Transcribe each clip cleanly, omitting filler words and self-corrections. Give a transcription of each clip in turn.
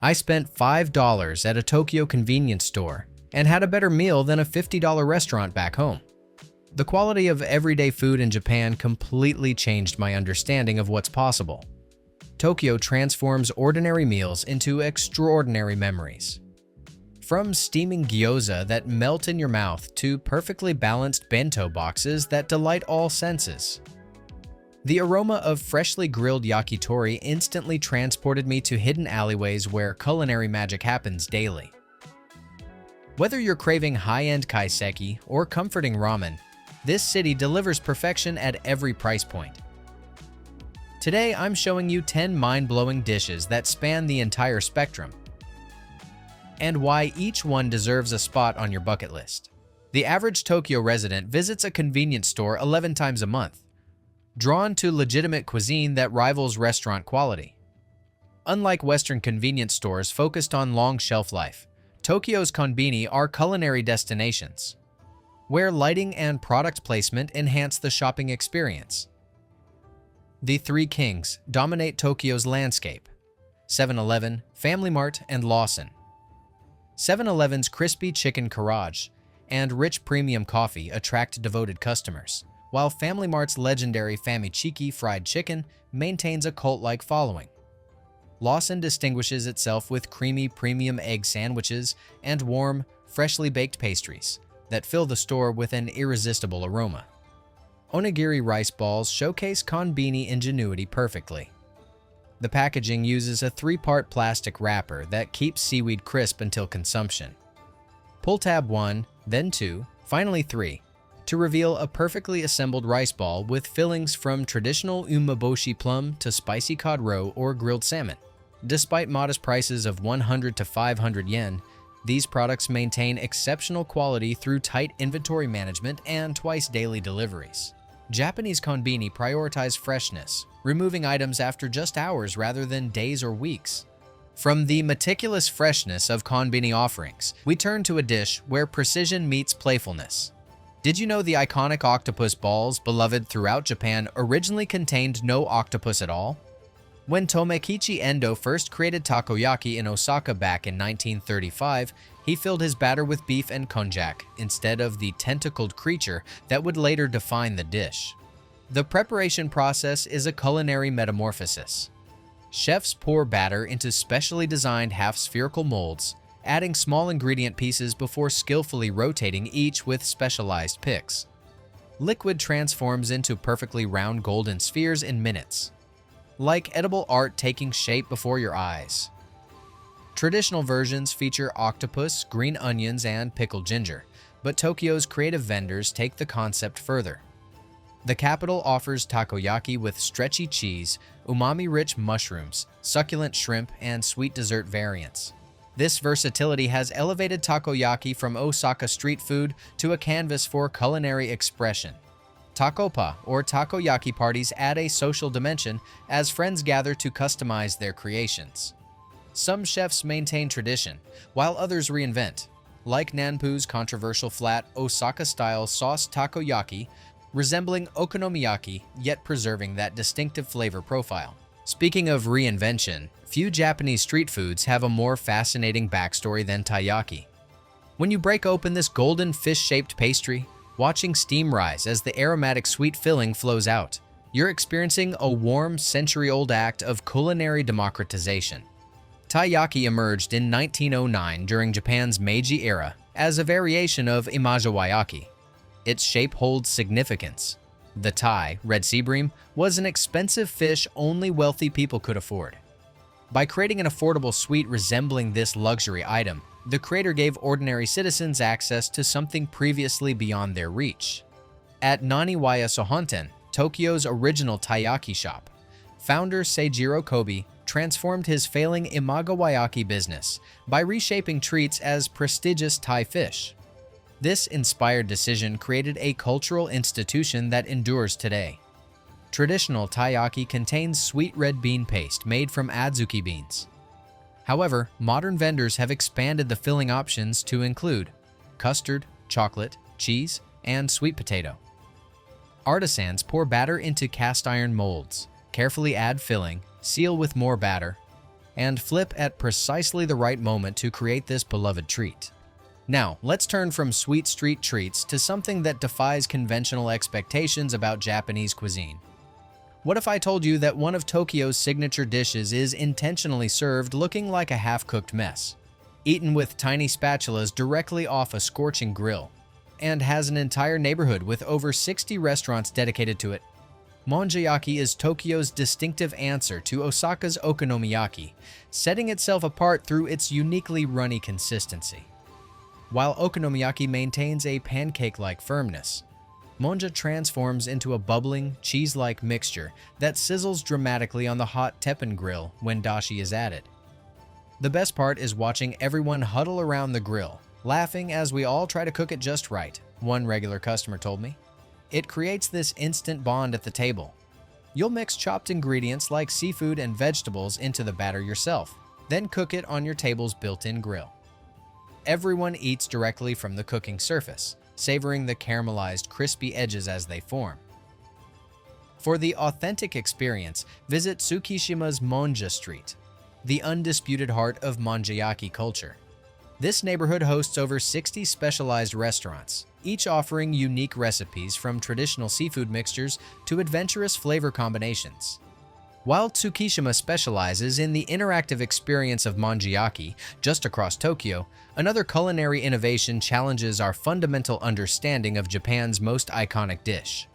I spent $5 at a Tokyo convenience store and had a better meal than a $50 restaurant back home. The quality of everyday food in Japan completely changed my understanding of what's possible. Tokyo transforms ordinary meals into extraordinary memories. From steaming gyoza that melt in your mouth to perfectly balanced bento boxes that delight all senses. The aroma of freshly grilled yakitori instantly transported me to hidden alleyways where culinary magic happens daily. Whether you're craving high-end kaiseki or comforting ramen, this city delivers perfection at every price point. Today, I'm showing you 10 mind-blowing dishes that span the entire spectrum, and why each one deserves a spot on your bucket list. The average Tokyo resident visits a convenience store 11 times a month, drawn to legitimate cuisine that rivals restaurant quality. Unlike Western convenience stores focused on long shelf life, Tokyo's konbini are culinary destinations, where lighting and product placement enhance the shopping experience. The Three Kings dominate Tokyo's landscape: 7-Eleven, FamilyMart, and Lawson. 7-Eleven's crispy chicken karaage and rich premium coffee attract devoted customers, while FamilyMart's legendary famichiki fried chicken maintains a cult-like following. Lawson distinguishes itself with creamy premium egg sandwiches and warm, freshly baked pastries that fill the store with an irresistible aroma. Onigiri rice balls showcase konbini ingenuity perfectly. The packaging uses a 3-part plastic wrapper that keeps seaweed crisp until consumption. Pull tab 1, then 2, finally 3, to reveal a perfectly assembled rice ball with fillings from traditional umeboshi plum to spicy cod roe or grilled salmon. Despite modest prices of 100 to 500 yen, these products maintain exceptional quality through tight inventory management and twice-daily deliveries. Japanese konbini prioritize freshness, removing items after just hours rather than days or weeks. From the meticulous freshness of konbini offerings, we turn to a dish where precision meets playfulness. Did you know the iconic octopus balls, beloved throughout Japan, originally contained no octopus at all? When Tomokichi Endo first created takoyaki in Osaka back in 1935, he filled his batter with beef and konjac instead of the tentacled creature that would later define the dish. The preparation process is a culinary metamorphosis. Chefs pour batter into specially designed half-spherical molds, adding small ingredient pieces before skillfully rotating each with specialized picks. Liquid transforms into perfectly round golden spheres in minutes, like edible art taking shape before your eyes. Traditional versions feature octopus, green onions, and pickled ginger, but Tokyo's creative vendors take the concept further. The capital offers takoyaki with stretchy cheese, umami-rich mushrooms, succulent shrimp, and sweet dessert variants. This versatility has elevated takoyaki from Osaka street food to a canvas for culinary expression. Takopa, or takoyaki parties, add a social dimension as friends gather to customize their creations. Some chefs maintain tradition, while others reinvent, like Nanpu's controversial flat Osaka-style sauce takoyaki, resembling okonomiyaki yet preserving that distinctive flavor profile. Speaking of reinvention, few Japanese street foods have a more fascinating backstory than taiyaki. When you break open this golden fish-shaped pastry, watching steam rise as the aromatic sweet filling flows out, you're experiencing a warm, century-old act of culinary democratization. Taiyaki emerged in 1909 during Japan's Meiji era as a variation of imajawayaki. Its shape holds significance. The tai, red sea bream, was an expensive fish only wealthy people could afford. By creating an affordable sweet resembling this luxury item, the creator gave ordinary citizens access to something previously beyond their reach. At Naniwaya Sohonten, Tokyo's original taiyaki shop, founder Seijiro Kobe transformed his failing imagawayaki business by reshaping treats as prestigious Thai fish. This inspired decision created a cultural institution that endures today. Traditional taiyaki contains sweet red bean paste made from adzuki beans. However, modern vendors have expanded the filling options to include custard, chocolate, cheese, and sweet potato. Artisans pour batter into cast iron molds, carefully add filling, seal with more batter, and flip at precisely the right moment to create this beloved treat. Now, let's turn from sweet street treats to something that defies conventional expectations about Japanese cuisine. What if I told you that one of Tokyo's signature dishes is intentionally served looking like a half-cooked mess, eaten with tiny spatulas directly off a scorching grill, and has an entire neighborhood with over 60 restaurants dedicated to it? Monjayaki is Tokyo's distinctive answer to Osaka's okonomiyaki, setting itself apart through its uniquely runny consistency. While okonomiyaki maintains a pancake-like firmness, Monja transforms into a bubbling, cheese-like mixture that sizzles dramatically on the hot teppen grill when dashi is added. The best part is watching everyone huddle around the grill, laughing as we all try to cook it just right, one regular customer told me. It creates this instant bond at the table. You'll mix chopped ingredients like seafood and vegetables into the batter yourself, then cook it on your table's built-in grill. Everyone eats directly from the cooking surface, savoring the caramelized, crispy edges as they form. For the authentic experience, visit Tsukishima's Monja Street, the undisputed heart of monjayaki culture. This neighborhood hosts over 60 specialized restaurants, each offering unique recipes from traditional seafood mixtures to adventurous flavor combinations. While Tsukishima specializes in the interactive experience of monjayaki just across Tokyo, another culinary innovation challenges our fundamental understanding of Japan's most iconic dish.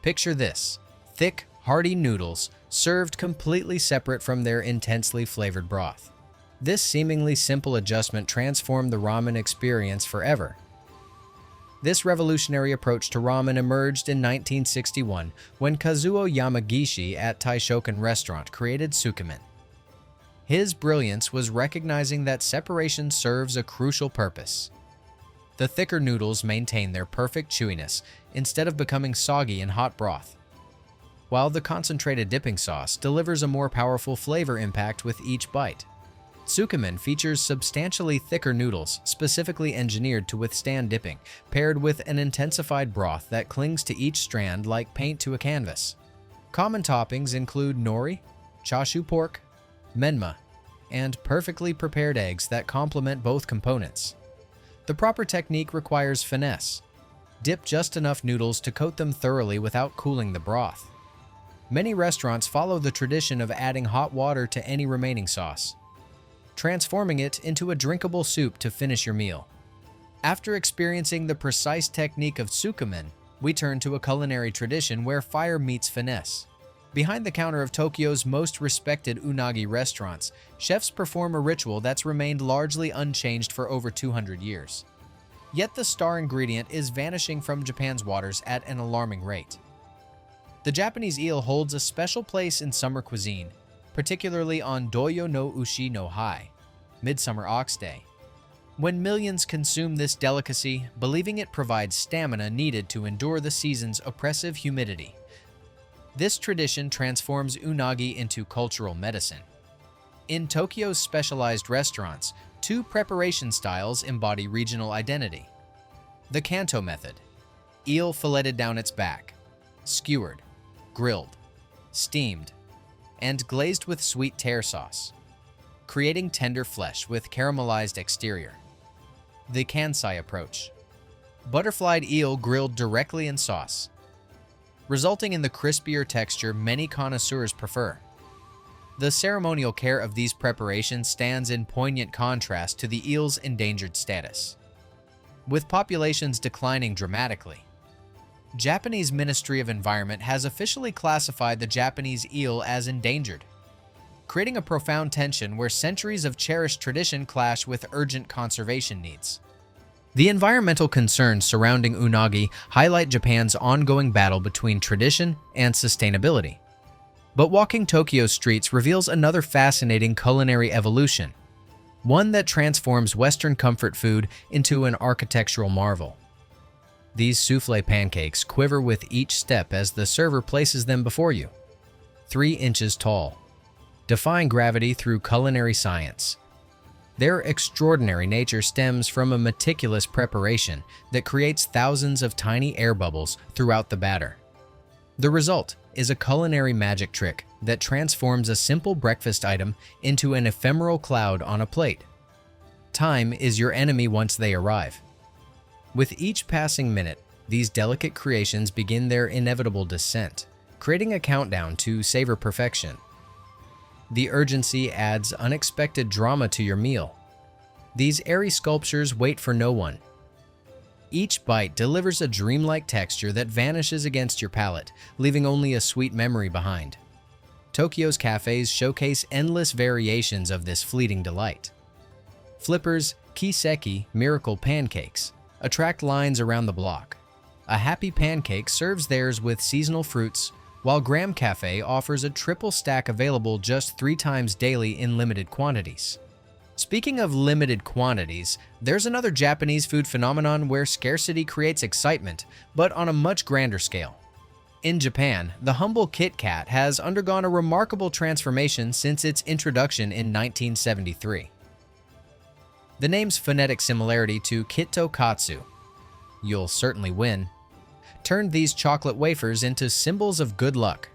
Picture this: thick, hearty noodles served completely separate from their intensely flavored broth. This seemingly simple adjustment transformed the ramen experience forever. This revolutionary approach to ramen emerged in 1961 when Kazuo Yamagishi at Taishokan Restaurant created tsukemen. His brilliance was recognizing that separation serves a crucial purpose. The thicker noodles maintain their perfect chewiness instead of becoming soggy in hot broth, while the concentrated dipping sauce delivers a more powerful flavor impact with each bite. Tsukemen features substantially thicker noodles, specifically engineered to withstand dipping, paired with an intensified broth that clings to each strand like paint to a canvas. Common toppings include nori, chashu pork, menma, and perfectly prepared eggs that complement both components. The proper technique requires finesse. Dip just enough noodles to coat them thoroughly without cooling the broth. Many restaurants follow the tradition of adding hot water to any remaining sauce, transforming it into a drinkable soup to finish your meal. After experiencing the precise technique of tsukemen, we turn to a culinary tradition where fire meets finesse. Behind the counter of Tokyo's most respected unagi restaurants, chefs perform a ritual that's remained largely unchanged for over 200 years. Yet the star ingredient is vanishing from Japan's waters at an alarming rate. The Japanese eel holds a special place in summer cuisine, particularly on Doyo no Ushi no Hai, Midsummer Ox Day, when millions consume this delicacy, believing it provides stamina needed to endure the season's oppressive humidity. This tradition transforms unagi into cultural medicine. In Tokyo's specialized restaurants, two preparation styles embody regional identity. The Kanto method: eel filleted down its back, skewered, grilled, steamed, and glazed with sweet tare sauce, creating tender flesh with caramelized exterior. The Kansai approach: butterflied eel grilled directly in sauce, resulting in the crispier texture many connoisseurs prefer. The ceremonial care of these preparations stands in poignant contrast to the eel's endangered status. With populations declining dramatically, Japanese Ministry of Environment has officially classified the Japanese eel as endangered, creating a profound tension where centuries of cherished tradition clash with urgent conservation needs. The environmental concerns surrounding unagi highlight Japan's ongoing battle between tradition and sustainability. But walking Tokyo's streets reveals another fascinating culinary evolution, one that transforms Western comfort food into an architectural marvel. These soufflé pancakes quiver with each step as the server places them before you. 3 inches tall, defying gravity through culinary science. Their extraordinary nature stems from a meticulous preparation that creates thousands of tiny air bubbles throughout the batter. The result is a culinary magic trick that transforms a simple breakfast item into an ephemeral cloud on a plate. Time is your enemy once they arrive. With each passing minute, these delicate creations begin their inevitable descent, creating a countdown to savor perfection. The urgency adds unexpected drama to your meal. These airy sculptures wait for no one. Each bite delivers a dreamlike texture that vanishes against your palate, leaving only a sweet memory behind. Tokyo's cafes showcase endless variations of this fleeting delight. Flipper's Kiseki miracle pancakes attract lines around the block. A Happy Pancake serves theirs with seasonal fruits, while Graham Cafe offers a triple stack available just 3 times daily in limited quantities. Speaking of limited quantities, there's another Japanese food phenomenon where scarcity creates excitement, but on a much grander scale. In Japan, the humble Kit Kat has undergone a remarkable transformation since its introduction in 1973. The name's phonetic similarity to Kitto Katsu, you'll certainly win, turned these chocolate wafers into symbols of good luck,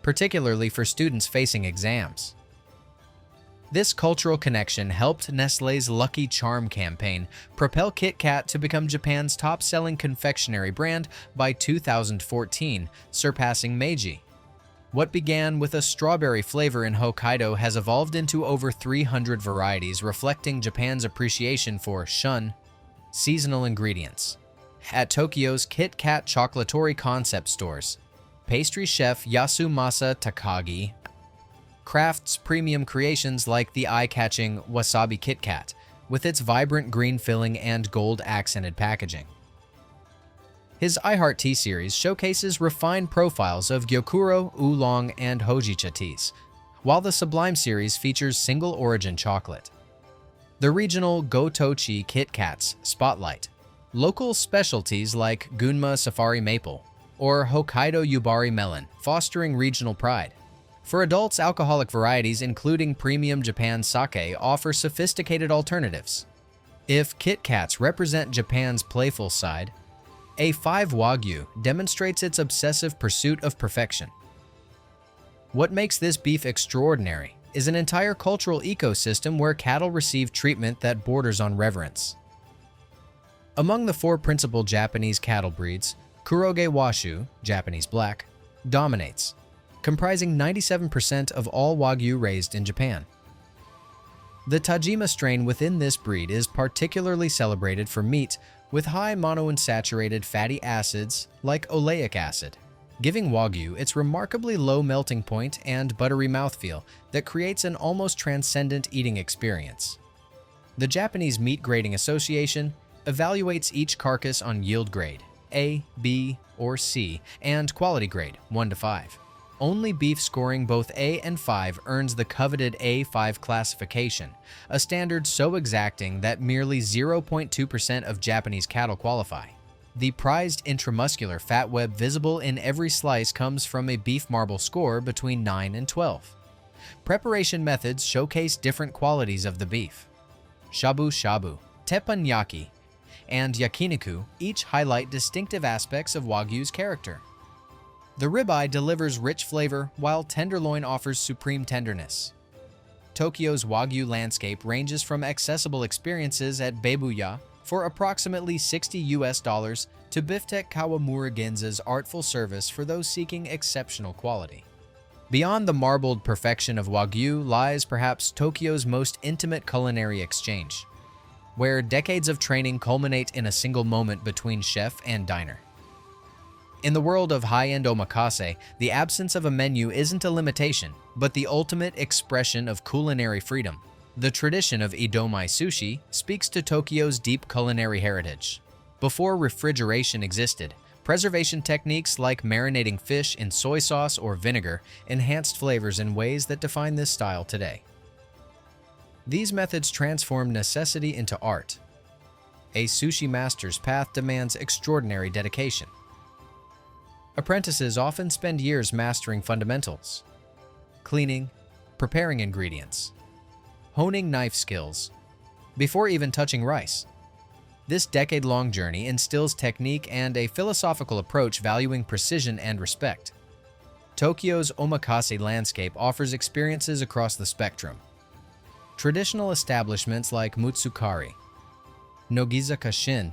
particularly for students facing exams. This cultural connection helped Nestlé's Lucky Charm campaign propel Kit Kat to become Japan's top-selling confectionery brand by 2014, surpassing Meiji. What began with a strawberry flavor in Hokkaido has evolved into over 300 varieties, reflecting Japan's appreciation for shun, seasonal ingredients. At Tokyo's Kit Kat Chocolatory concept stores, pastry chef Yasumasa Takagi crafts premium creations like the eye-catching Wasabi Kit Kat, with its vibrant green filling and gold-accented packaging. His I Heart Tea series showcases refined profiles of Gyokuro, Oolong, and Hojicha teas, while the Sublime series features single-origin chocolate. The regional Gotochi Kit Kats spotlight local specialties like Gunma Safari Maple or Hokkaido Yubari Melon, fostering regional pride. For adults, alcoholic varieties including premium Japan sake offer sophisticated alternatives. If Kit Kats represent Japan's playful side, A5 Wagyu demonstrates its obsessive pursuit of perfection. What makes this beef extraordinary is an entire cultural ecosystem where cattle receive treatment that borders on reverence. Among the 4 principal Japanese cattle breeds, Kuroge Washu, Japanese Black, dominates, comprising 97% of all Wagyu raised in Japan. The Tajima strain within this breed is particularly celebrated for meat with high monounsaturated fatty acids like oleic acid, giving Wagyu its remarkably low melting point and buttery mouthfeel that creates an almost transcendent eating experience. The Japanese Meat Grading Association evaluates each carcass on yield grade, A, B, or C, and quality grade, 1 to 5. Only beef scoring both A and 5 earns the coveted A5 classification, a standard so exacting that merely 0.2% of Japanese cattle qualify. The prized intramuscular fat web visible in every slice comes from a beef marble score between 9 and 12. Preparation methods showcase different qualities of the beef. Shabu shabu, teppanyaki, and yakiniku each highlight distinctive aspects of Wagyu's character. The ribeye delivers rich flavor, while tenderloin offers supreme tenderness. Tokyo's Wagyu landscape ranges from accessible experiences at Beibuya for approximately $60 to Biftec Kawamura Ginza's artful service for those seeking exceptional quality. Beyond the marbled perfection of Wagyu lies perhaps Tokyo's most intimate culinary exchange, where decades of training culminate in a single moment between chef and diner. In the world of high-end omakase, the absence of a menu isn't a limitation, but the ultimate expression of culinary freedom. The tradition of Edomae sushi speaks to Tokyo's deep culinary heritage. Before refrigeration existed, preservation techniques like marinating fish in soy sauce or vinegar enhanced flavors in ways that define this style today. These methods transform necessity into art. A sushi master's path demands extraordinary dedication. Apprentices often spend years mastering fundamentals, cleaning, preparing ingredients, honing knife skills, before even touching rice. This decade-long journey instills technique and a philosophical approach valuing precision and respect. Tokyo's omakase landscape offers experiences across the spectrum. Traditional establishments like Mutsukari, Nogizaka Kashin,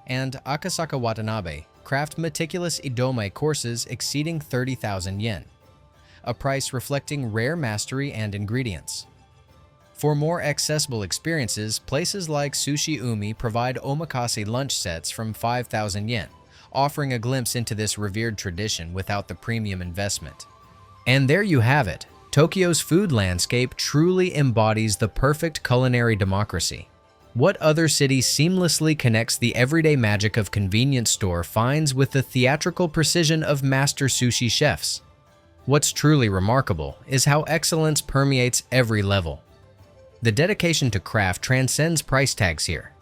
and Akasaka Watanabe craft meticulous Edomae courses exceeding 30,000 yen, a price reflecting rare mastery and ingredients. For more accessible experiences, places like Sushi Oumi provide omakase lunch sets from 5,000 yen, offering a glimpse into this revered tradition without the premium investment. And there you have it. Tokyo's food landscape truly embodies the perfect culinary democracy. What other city seamlessly connects the everyday magic of convenience store finds with the theatrical precision of master sushi chefs? What's truly remarkable is how excellence permeates every level. The dedication to craft transcends price tags here.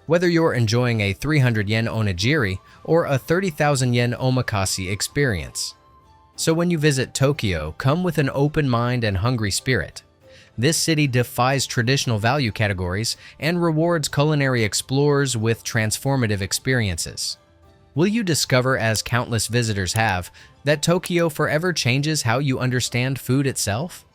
Whether you're enjoying a 300 yen onigiri or a 30,000 yen omakase experience. So when you visit Tokyo, come with an open mind and hungry spirit. This city defies traditional value categories and rewards culinary explorers with transformative experiences. Will you discover, as countless visitors have, that Tokyo forever changes how you understand food itself?